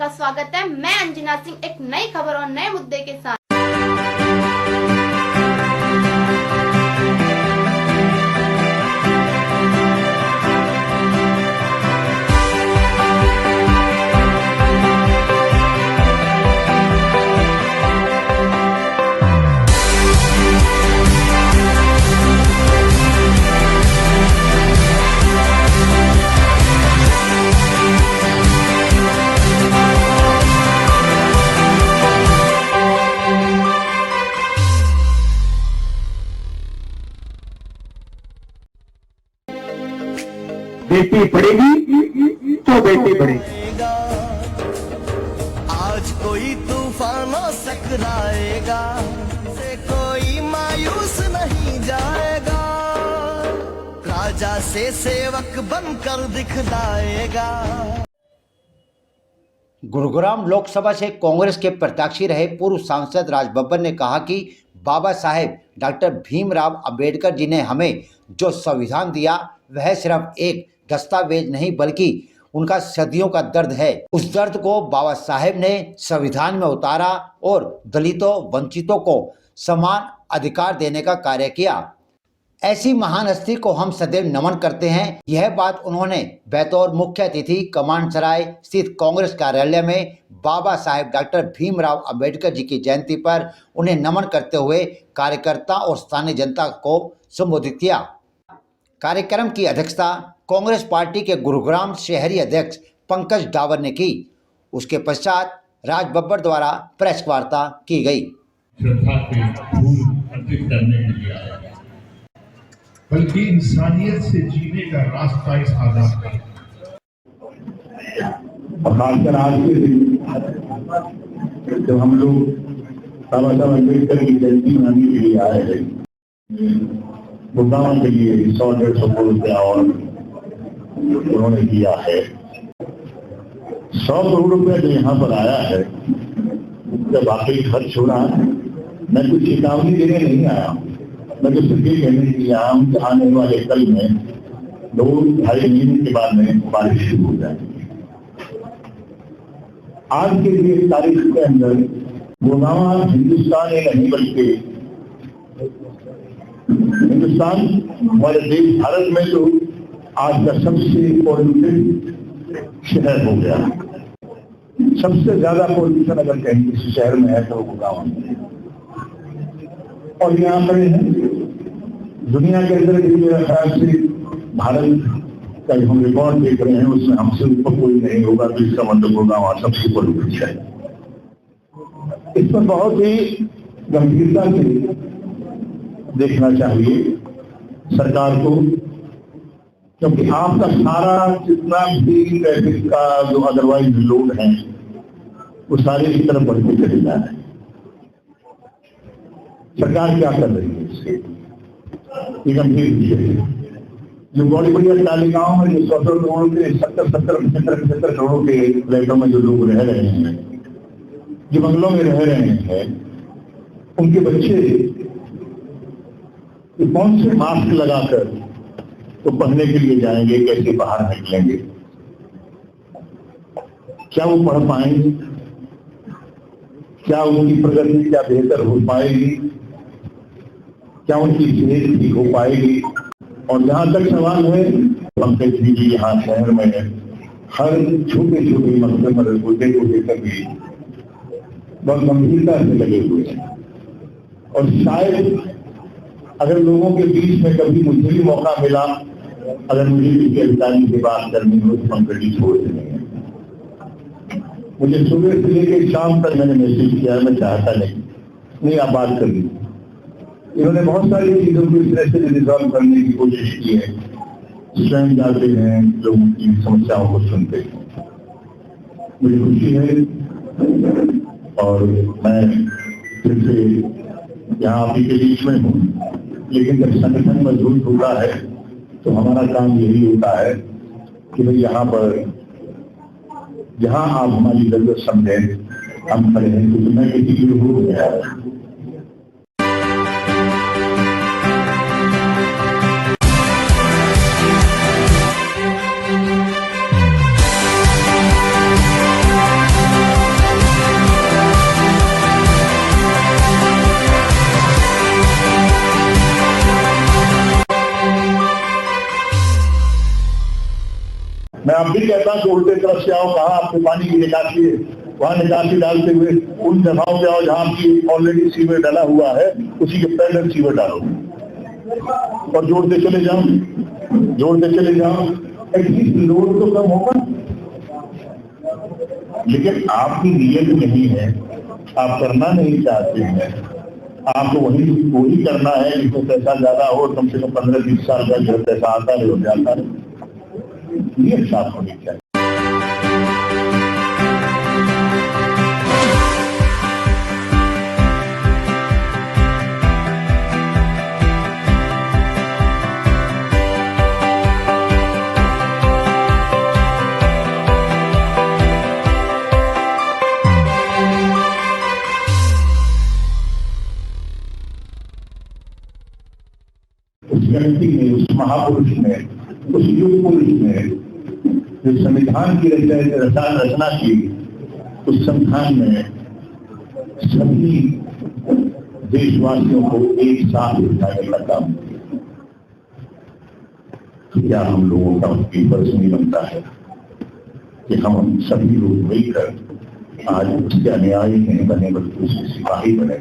आपका स्वागत है। मैं अंजना सिंह एक नई खबर और नए मुद्दे के साथ। बेटी पढ़ेगी तो बेटी बढ़ेगी। आज कोई तूफानों से टकराएगा, से कोई मायूस नहीं जाएगा, राजा से सेवक बनकर दिखलाएगा। गुरुग्राम लोकसभा से कांग्रेस के प्रत्याशी रहे पूर्व सांसद राज बब्बर ने कहा कि बाबा साहेब डॉक्टर भीमराव अंबेडकर जी ने हमें जो संविधान दिया वह सिर्फ एक दस्तावेज नहीं बल्कि उनका सदियों का दर्द है। उस दर्द को बाबा साहेब ने संविधान में उतारा और दलितों वंचितों को समान अधिकार देने का कार्य किया। ऐसी महान हस्ती को हम सदैव नमन करते हैं। यह बात उन्होंने बतौर मुख्य अतिथि कमानसराय स्थित कांग्रेस कार्यालय में बाबा साहेब डॉक्टर भीमराव अंबेडकर जी की जयंती पर उन्हें नमन करते हुए कार्यकर्ता और स्थानीय जनता को संबोधित किया। कार्यक्रम की अध्यक्षता कांग्रेस पार्टी के गुरुग्राम शहरी अध्यक्ष पंकज डावर ने की। उसके पश्चात राज बब्बर द्वारा प्रेस वार्ता की गई। श्रद्धा के फूल अर्पित करने के लिए आया, बल्कि इंसानियत से जीने का रास्ता इस आजाद का। और खासकर आज के दिन जब हम लोग बाबा साहब अम्बेडकर की जयंती मनाने के लिए आए हैं, गुरुग्राम के लिए 100-150 करोड़ रुपया और उन्होंने दिया है। 100 करोड़ रुपया जो यहाँ पर आया है जब वाकई खर्च हो रहा है। मैं कुछ चेतावनी देने नहीं आया हूँ, मैं तो सिर्फ ये कहने के लिए आया हूँ कि आने वाले कल में 2-2.5 महीने के बाद में बारिश शुरू हो जाएगी। आज के लिए तारीख के अंदर गुरुग्राम हिंदुस्तान ही नहीं बल्कि हिंदुस्तान हमारे देश भारत में तो आज का सबसे पॉल्यूटेड शहर हो गया। सबसे ज्यादा पॉल्यूशन अगर कहीं किसी शहर में है तो गुरुग्राम में। और यहाँ पर दुनिया के अंदर मेरा ख्याल से भारत का जो हम रिकॉर्ड देख रहे हैं उसमें हमसे ऊपर कोई नहीं होगा, तो इसका मतलब गुरुग्राम सबसे पॉल्यूटेड है। इस पर बहुत ही गंभीरता से देखना चाहिए सरकार को, क्योंकि आपका सारा जितना भी ट्रैफिक का जो अदरवाइज लोड है वो सारे की तरफ बढ़ते चले जा रहे हैं। सरकार क्या कर रही है इससे, ये गंभीर विषय है। जो बड़ी बड़ी तालिकाओं में जो 100 करोड़ के 70-75 करोड़ के फ्लैटों में जो लोग रह रहे हैं, जो बंगलों में रह रहे हैं, उनके बच्चे कौन से मास्क लगाकर तो पढ़ने के लिए जाएंगे, कैसे बाहर निकलेंगे, क्या वो पढ़ पाएंगे, क्या उनकी प्रगति क्या बेहतर हो पाएगी, क्या उनकी सेहत ठीक हो पाएगी। और जहां तक सवाल है, पंकज जी यहाँ शहर में हर छोटे छोटे मुद्दे को लेकर भी बहुत गंभीरता से लगे हुए हैं। और शायद अगर लोगों के बीच में कभी मुझे भी मौका मिला, अगर मुझे किसी अधिकारी से बात करनी हो तो पंकज जी छोड़ देंगे। मुझे सुबह से लेकर शाम तक मैंने मैसेज किया, मैं चाहता नहीं आप बात कर लीजिए। इन्होंने बहुत सारी चीजों को इस तरह से रिजॉल्व करने की कोशिश की है, स्वयं जाते हैं, लोगों की समस्याओं को सुनते हैं। मुझे खुशी है और मैं फिर से यहाँ आप ही के बीच में हूँ। लेकिन जब संगठन मजबूत होता है तो हमारा काम यही होता है कि भाई यहाँ पर जहाँ आप हमारी जरूरत समझें हम खड़े हैं, क्योंकि मैं किसी की हो गया। मैं अब भी कहता हूं कि उल्टे तरफ से आओ, कहाँ आपके पानी की निकासी है, वहां निकासी डालते हुए उन जगहों पे आओ जहां की ऑलरेडी सीवर डाला हुआ है, उसी के पैदल सीवर डालो और जोड़ते चले जाओ, जोड़ते चले जाओ, एटलीस्ट लोड तो कम होगा। लेकिन आपकी नीयत नहीं है, आप करना नहीं चाहते हैं, आपको वही करना है जिसमें पैसा ज्यादा हो, कम से कम 15-20 साल का जो पैसा आता है हो जाता है, नीयत साफ होनी चाहिए। उस व्यक्ति ने, उस महापुरुष ने, उस युग पुरुष ने जो संविधान की रचना की, उस संविधान में सभी देशवासियों को एक साथ उठाने का काम किया। तो क्या हम लोगों का उसकी फर्ज नहीं बनता है कि हम सभी लोग मिलकर आज उसके अनुयायी नहीं बने बल्कि उसके सिपाही बने।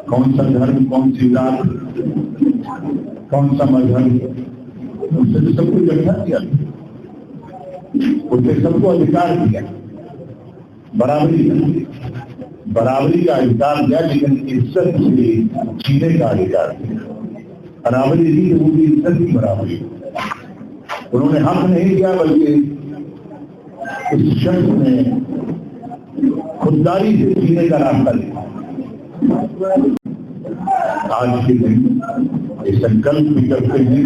कौन सा धर्म, कौन सी जात, कौन सा मजहब, उससे तो सबको अधिकार दिया, उससे सबको अधिकार दिया, बराबरी का अधिकार दिया, लेकिन इज्जत से जीने का अधिकार दिया। बराबरी दी तो उनकी इज्जत की बराबरी, उन्होंने हक नहीं दिया बल्कि इस शख्स ने खुददारी से जीने का रास्ता दिया। आज के दिन ये संकल्प भी करते हैं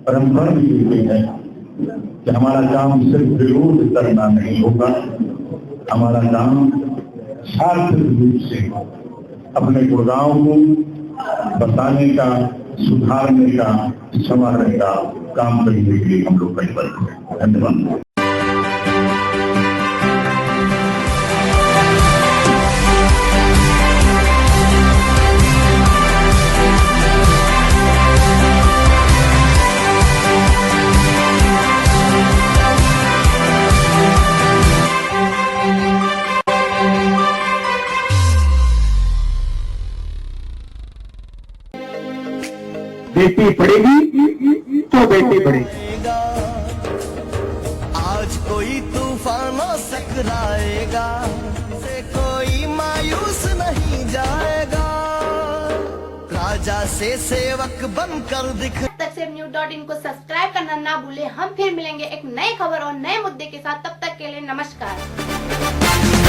और हम प्रण भी लेते हैं कि हमारा काम सिर्फ विरोध करना नहीं होगा, हमारा काम सार्थक रूप से अपने गुड़गांव को बताने का, सुधारने का, संवारने का काम करने के लिए हम लोग कटिबद्ध हैं। धन्यवाद। बेटी पढ़ेगी तो बेटी बढ़ेगी। आज कोई तूफानों से टकराएगा, से कोई मायूस नहीं जाएगा, राजा से सेवक बनकर दिख। तकसेरन्यूज.in को सब्सक्राइब करना ना भूले। हम फिर मिलेंगे एक नई खबर और नए मुद्दे के साथ। तब तक के लिए नमस्कार।